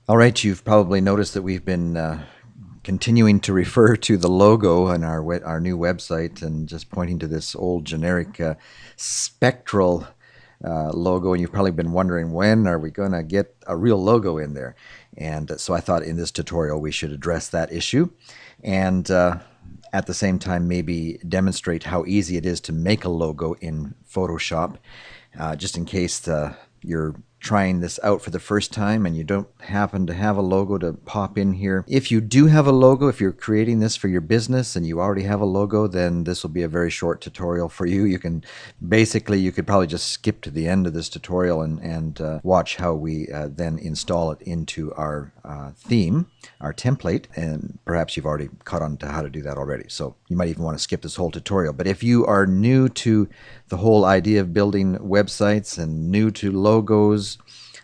All right, you've probably noticed that we've been continuing to refer to the logo on our new website and just pointing to this old generic spectral logo. And you've probably been wondering, when are we going to get a real logo in there? And so I thought in this tutorial we should address that issue and at the same time maybe demonstrate how easy it is to make a logo in Photoshop, just in case you're trying this out for the first time and you don't happen to have a logo to pop in here. If you do have a logo, if you're creating this for your business and you already have a logo, then this will be a very short tutorial for you. You could probably just skip to the end of this tutorial and watch how we then install it into our theme, our template, and perhaps you've already caught on to how to do that already. So you might even want to skip this whole tutorial. But if you are new to the whole idea of building websites and new to logos,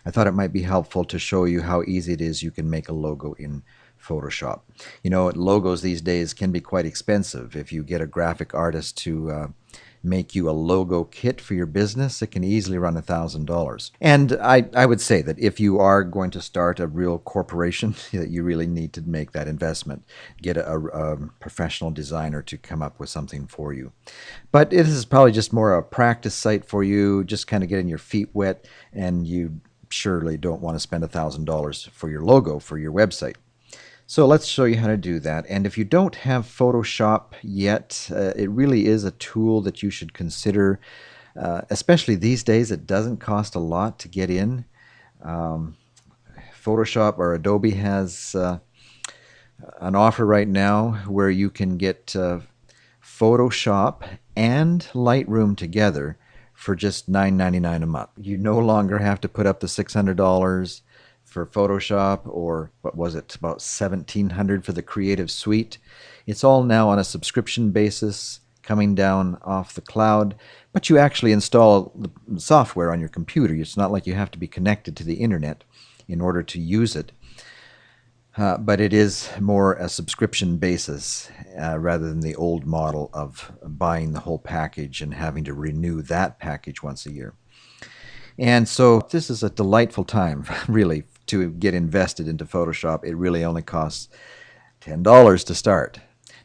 I thought it might be helpful to show you how easy it is you can make a logo in Photoshop. You know, logos these days can be quite expensive. If you get a graphic artist to make you a logo kit for your business, it can easily run $1,000. And I would say that if you are going to start a real corporation, that you really need to make that investment. Get a professional designer to come up with something for you. But it is probably just more a practice site for you, just kind of getting your feet wet, and you surely don't want to spend $1,000 for your logo for your website. So let's show you how to do that. And if you don't have Photoshop yet, it really is a tool that you should consider, especially these days. It doesn't cost a lot to get in. Photoshop or Adobe has an offer right now where you can get Photoshop and Lightroom together for just $9.99 a month. You no longer have to put up the $600 for Photoshop, or what was it, about $1,700 for the Creative Suite. It's all now on a subscription basis coming down off the cloud, but you actually install the software on your computer. It's not like you have to be connected to the internet in order to use it. But it is more a subscription basis rather than the old model of buying the whole package and having to renew that package once a year. And so this is a delightful time, really, to get invested into Photoshop. It really only costs $10 to start.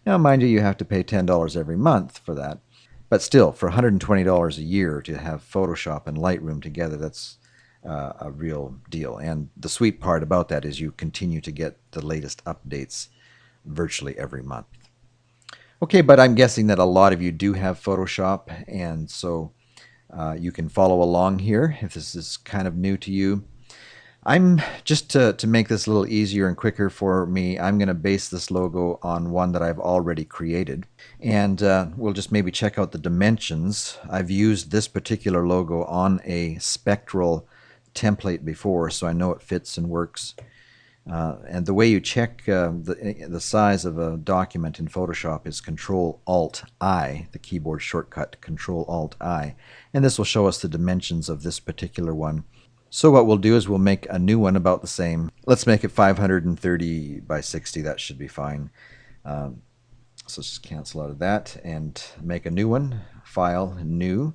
Now, mind you, you have to pay $10 every month for that. But still, for $120 a year to have Photoshop and Lightroom together, that's a real deal. And the sweet part about that is you continue to get the latest updates virtually every month. Okay, but I'm guessing that a lot of you do have Photoshop, and so you can follow along here if this is kind of new to you. I'm just to make this a little easier and quicker for me, I'm going to base this logo on one that I've already created. And we'll just maybe check out the dimensions. I've used this particular logo on a spectral template before, so I know it fits and works. And the way you check the size of a document in Photoshop is Control-Alt-I, the keyboard shortcut, Control-Alt-I. And this will show us the dimensions of this particular one. So what we'll do is we'll make a new one about the same. Let's make it 530 by 60. That should be fine. So let's just cancel out of that and make a new one. File, New.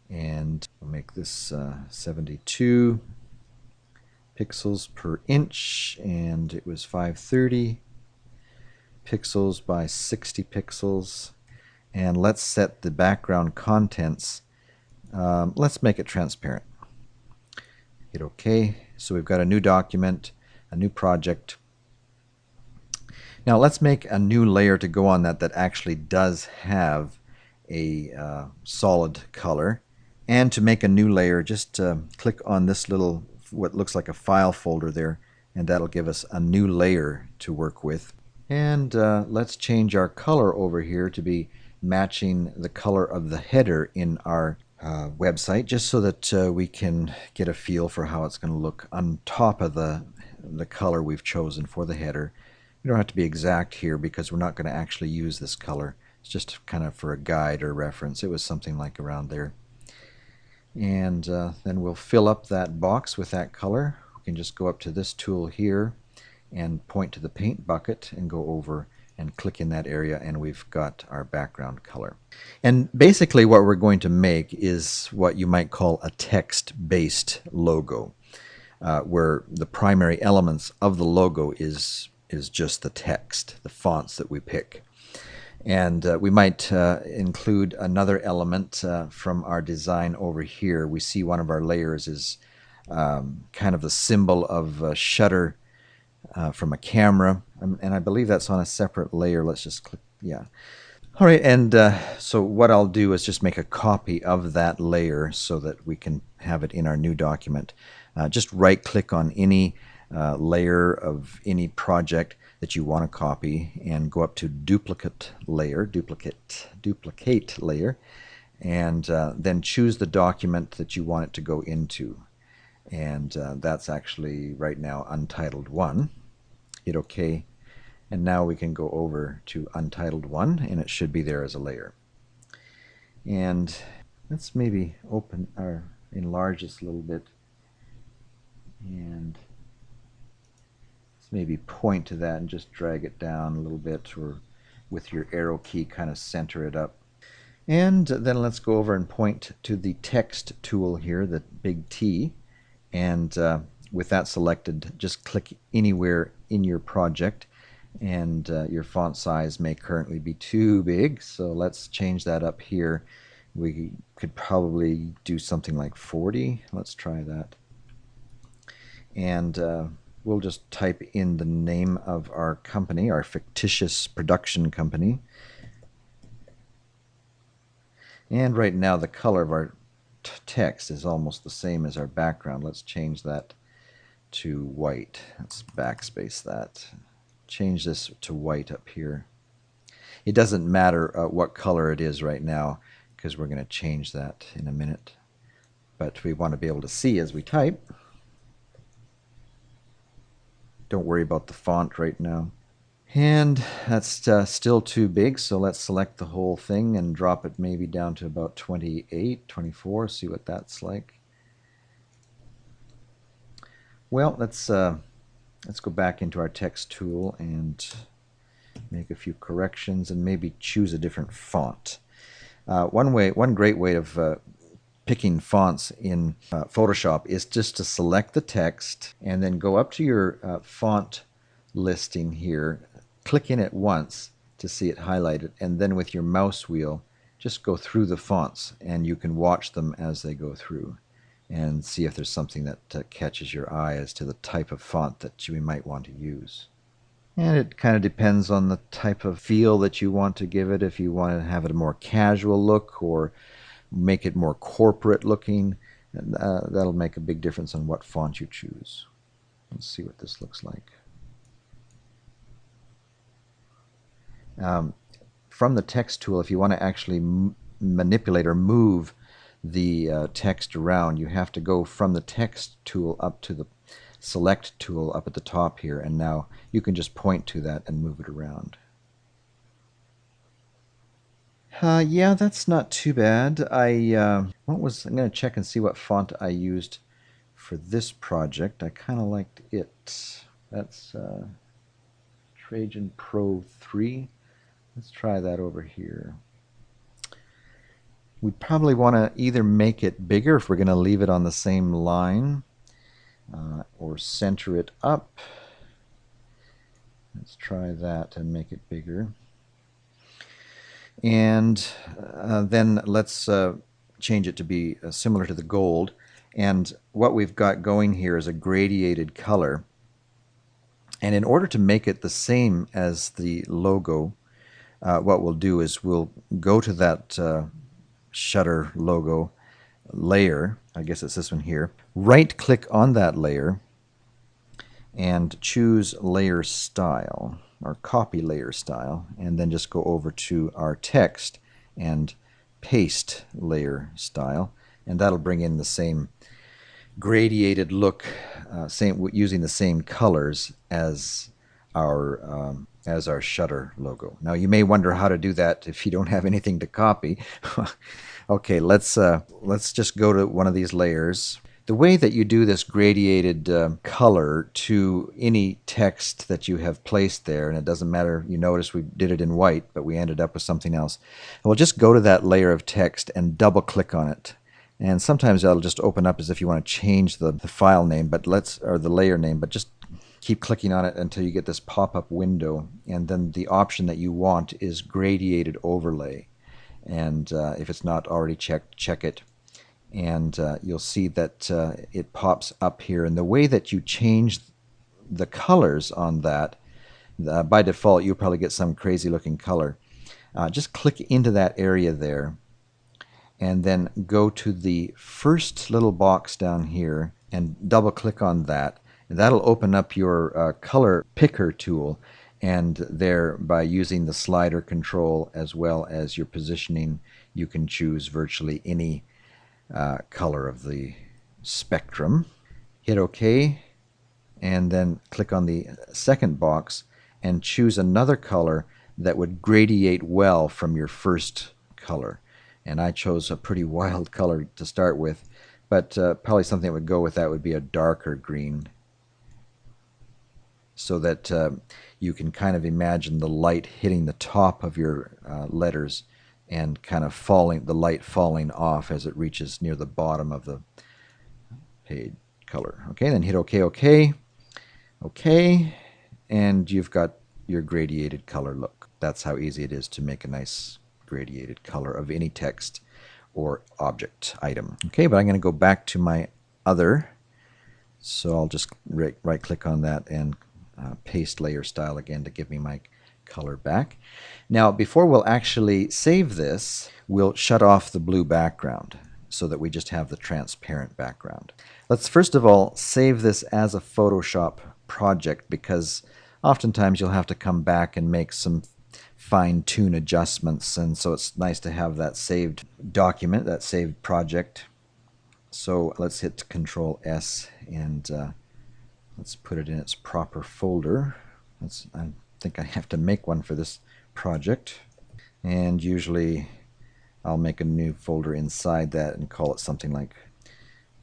And we'll make this 72 pixels per inch, and it was 530 pixels by 60 pixels. And let's set the background contents. Let's make it transparent. Hit OK. So we've got a new document, a new project. Now let's make a new layer to go on that actually does have a solid color. And to make a new layer, just click on this little, what looks like a file folder there, and that'll give us a new layer to work with. And let's change our color over here to be matching the color of the header in our website, just so that we can get a feel for how it's going to look on top of the color we've chosen for the header. You don't have to be exact here because we're not going to actually use this color. It's just kind of for a guide or reference. It was something like around there. And then we'll fill up that box with that color. We can just go up to this tool here and point to the paint bucket and go over and click in that area, and we've got our background color. And basically what we're going to make is what you might call a text-based logo. where the primary elements of the logo is just the text, the fonts that we pick. And we might include another element from our design over here. We see one of our layers is kind of the symbol of a shutter from a camera. And I believe that's on a separate layer. Let's just click, yeah. All right, and so what I'll do is just make a copy of that layer so that we can have it in our new document. Just right-click on any layer of any project that you want to copy and go up to duplicate layer, duplicate layer, and then choose the document that you want it to go into. And that's actually right now Untitled 1. Hit OK. And now we can go over to Untitled 1, and it should be there as a layer. And let's maybe open or enlarge this a little bit. And let's maybe point to that and just drag it down a little bit, or with your arrow key kind of center it up. And then let's go over and point to the text tool here, the big T. And with that selected, just click anywhere in your project. And your font size may currently be too big, so let's change that up here. We could probably do something like 40. Let's try that. And we'll just type in the name of our company, our fictitious production company. And right now the color of our text is almost the same as our background. Let's change that to white. Let's backspace that. Change this to white up here. It doesn't matter what color it is right now, because we're going to change that in a minute. But we want to be able to see as we type. Don't worry about the font right now. And that's still too big, so let's select the whole thing and drop it maybe down to about 28, 24, see what that's like. Well, let's go back into our text tool and make a few corrections and maybe choose a different font. One great way of picking fonts in Photoshop is just to select the text and then go up to your font listing here, click in it once to see it highlighted, and then with your mouse wheel just go through the fonts and you can watch them as they go through and see if there's something that catches your eye as to the type of font that you might want to use. And it kind of depends on the type of feel that you want to give it. If you want to have it a more casual look or make it more corporate looking, that'll make a big difference on what font you choose. Let's see what this looks like. From the text tool, if you want to actually manipulate or move the text around, you have to go from the text tool up to the select tool up at the top here, and now you can just point to that and move it around. Yeah, that's not too bad. I'm going to check and see what font I used for this project. I kind of liked it. That's Trajan Pro 3. Let's try that over here. We probably want to either make it bigger if we're going to leave it on the same line, or center it up. Let's try that and make it bigger. And then let's change it to be similar to the gold. And what we've got going here is a gradiated color. And in order to make it the same as the logo, what we'll do is we'll go to that shutter logo layer, I guess it's this one here, right-click on that layer and choose layer style, or copy layer style, and then just go over to our text and paste layer style, and that'll bring in the same gradiated look, using the same colors as our shutter logo. Now you may wonder how to do that if you don't have anything to copy. Okay, let's just go to one of these layers. The way that you do this gradiated color to any text that you have placed there, and it doesn't matter, you notice we did it in white, but we ended up with something else. We'll just go to that layer of text and double click on it. And sometimes that'll just open up as if you want to change the file name, but or the layer name, but just keep clicking on it until you get this pop-up window. And then the option that you want is gradiated overlay. And if it's not already checked, check it. And you'll see that it pops up here. And the way that you change the colors on that, by default, you'll probably get some crazy looking color. Just click into that area there and then go to the first little box down here and double click on that. And that'll open up your color picker tool, and there, by using the slider control as well as your positioning, you can choose virtually any color of the spectrum. Hit OK, and then click on the second box and choose another color that would gradiate well from your first color. And I chose a pretty wild color to start with, but probably something that would go with that would be a darker green, so that you can kind of imagine the light hitting the top of your letters and kind of the light falling off as it reaches near the bottom of the page color. Okay, then hit OK, OK, OK, and you've got your gradiated color look. That's how easy it is to make a nice gradiated color of any text or object item. Okay, but I'm going to go back to my other, so I'll just right click on that and paste layer style again to give me my color back. Now, before we'll actually save this, we'll shut off the blue background so that we just have the transparent background. Let's first of all save this as a Photoshop project, because oftentimes you'll have to come back and make some fine-tune adjustments, and so it's nice to have that saved document, that saved project. So let's hit Control S and let's put it in its proper folder. I think I have to make one for this project, and usually I'll make a new folder inside that and call it something like,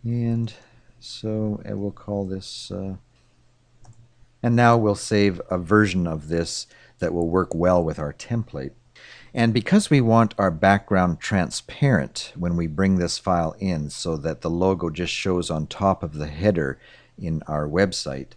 and so we'll call this, and now we'll save a version of this that will work well with our template. And because we want our background transparent when we bring this file in, so that the logo just shows on top of the header in our website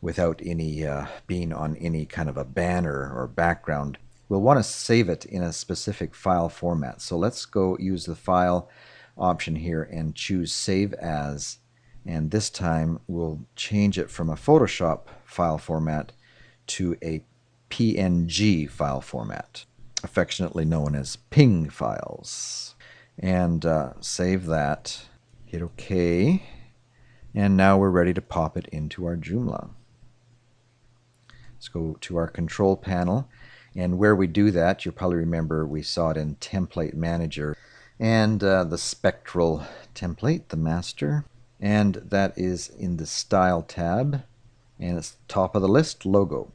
without any being on any kind of a banner or background, we'll want to save it in a specific file format. So let's go use the file option here and choose Save As, and this time we'll change it from a Photoshop file format to a PNG file format, affectionately known as PNG files. And save that, hit OK, and now we're ready to pop it into our Joomla. Let's go to our control panel, and where we do that, you'll probably remember we saw it in Template Manager, and the spectral template, the master, and that is in the Style tab, and it's top of the list, Logo.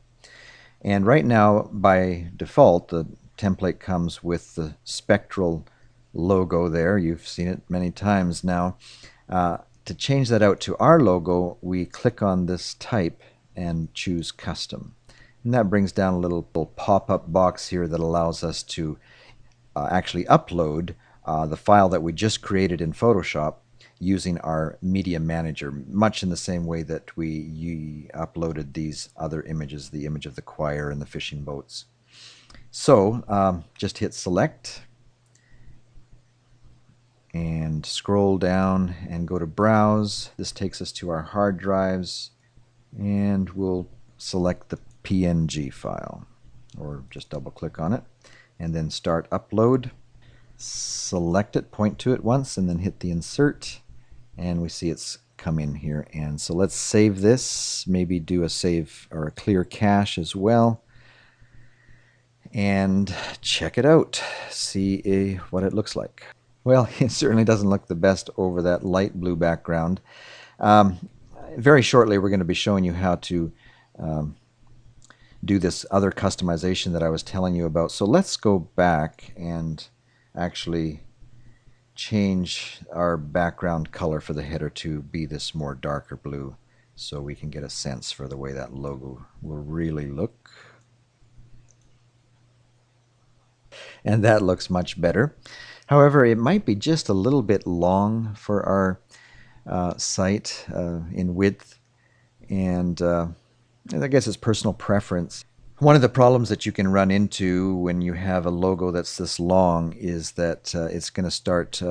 And right now, by default, the template comes with the spectral logo there. You've seen it many times now. To change that out to our logo, we click on this type and choose Custom. And that brings down a little pop-up box here that allows us to actually upload the file that we just created in Photoshop using our Media Manager, much in the same way that we uploaded these other images, the image of the choir and the fishing boats. So just hit Select and scroll down and go to Browse. This takes us to our hard drives, and we'll select the PNG file, or just double click on it and then start Upload. Select it, point to it once, and then hit the Insert, and we see it's come in here. And so let's save this, maybe do a save or a clear cache as well, and check it out, see what it looks like. Well, it certainly doesn't look the best over that light blue background. Very shortly we're going to be showing you how to do this other customization that I was telling you about. So let's go back and actually change our background color for the header to be this more darker blue, so we can get a sense for the way that logo will really look. And that looks much better. However, it might be just a little bit long for our site in width, and I guess it's personal preference. One of the problems that you can run into when you have a logo that's this long is that it's going to start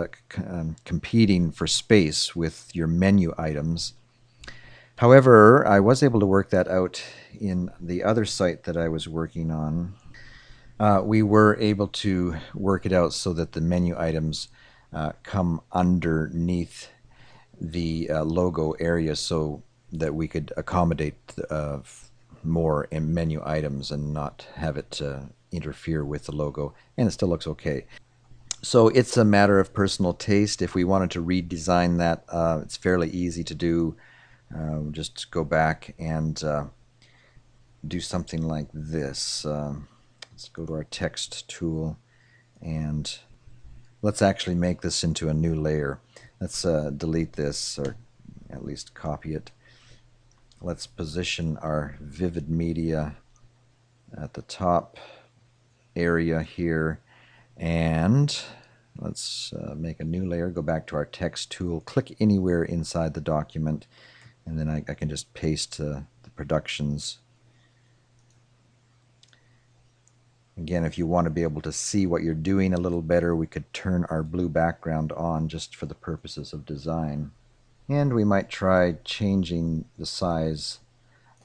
competing for space with your menu items. However, I was able to work that out in the other site that I was working on. We were able to work it out so that the menu items come underneath the logo area so that we could accommodate more in menu items and not have it interfere with the logo, and it still looks okay. So it's a matter of personal taste. If we wanted to redesign that, it's fairly easy to do. Just go back and do something like this. Let's go to our text tool, and let's actually make this into a new layer. Let's delete this, or at least copy it. Let's position our vivid media at the top area here, and let's make a new layer. Go back to our text tool, click anywhere inside the document, and then I can just paste the productions. Again, if you want to be able to see what you're doing a little better, we could turn our blue background on just for the purposes of design. And we might try changing the size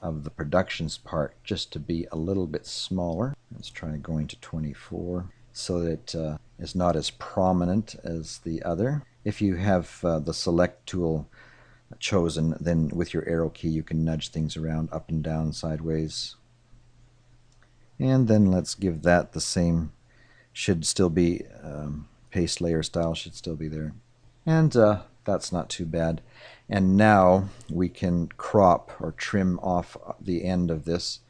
of the productions part just to be a little bit smaller. Let's try going to 24 so that it's not as prominent as the other. If you have the select tool chosen, then with your arrow key you can nudge things around up and down, sideways. And then let's give that the same, should still be paste layer style, should still be there. And that's not too bad. And now we can crop or trim off the end of this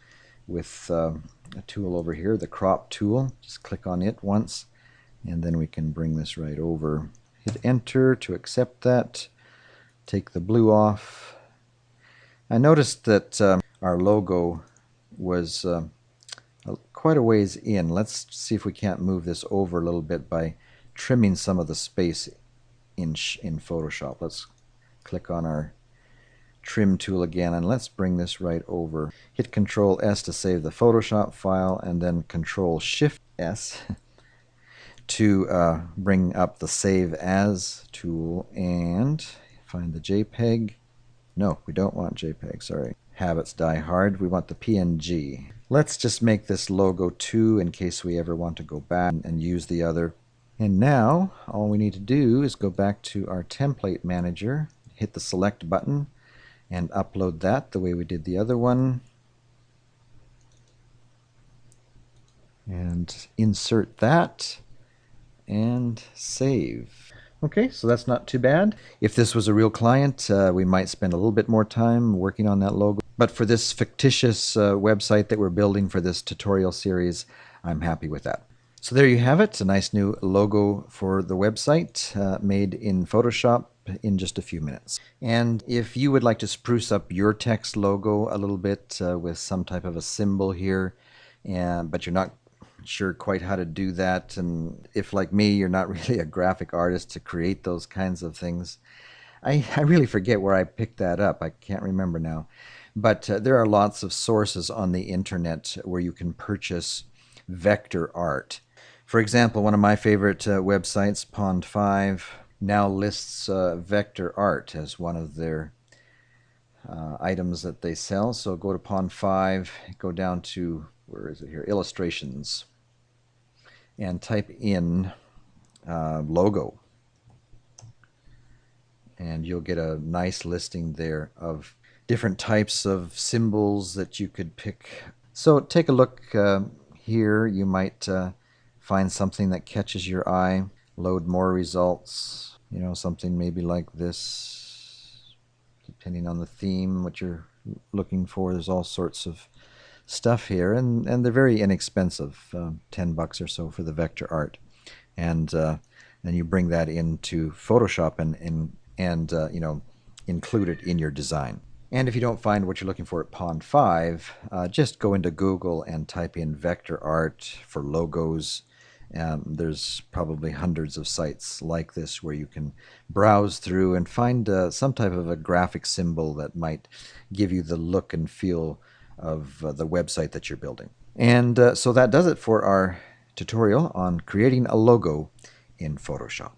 with a tool over here, the crop tool. Just click on it once, and then we can bring this right over. Hit enter to accept that. Take the blue off. I noticed that our logo was quite a ways in. Let's see if we can't move this over a little bit by trimming some of the space in Photoshop. Let's click on our trim tool again, and let's bring this right over. Hit Control S to save the Photoshop file, and then Control Shift S to bring up the Save As tool, and find the JPEG. No, we don't want JPEG, sorry. Habits die hard. We want the PNG. Let's just make this logo 2 in case we ever want to go back and use the other. And now all we need to do is go back to our template manager, hit the select button, and upload that the way we did the other one. And insert that and save. Okay, so that's not too bad. If this was a real client, we might spend a little bit more time working on that logo. But for this fictitious website that we're building for this tutorial series, I'm happy with that. So there you have it, a nice new logo for the website made in Photoshop in just a few minutes. And if you would like to spruce up your text logo a little bit with some type of a symbol here, but you're not sure quite how to do that, and if like me you're not really a graphic artist to create those kinds of things, I really forget where I picked that up. I can't remember now. But there are lots of sources on the internet where you can purchase vector art. For example, one of my favorite websites, Pond5, now lists vector art as one of their items that they sell. So go to Pond5, go down to, where is it here, illustrations, and type in logo. And you'll get a nice listing there of different types of symbols that you could pick. So take a look here. You might find something that catches your eye. Load more results. You know, something maybe like this, depending on the theme, what you're looking for. There's all sorts of stuff here, and they're very inexpensive, $10 or so for the vector art. And then you bring that into Photoshop and you know, include it in your design. And if you don't find what you're looking for at Pond5, just go into Google and type in vector art for logos, There's probably hundreds of sites like this where you can browse through and find some type of a graphic symbol that might give you the look and feel of the website that you're building. And so that does it for our tutorial on creating a logo in Photoshop.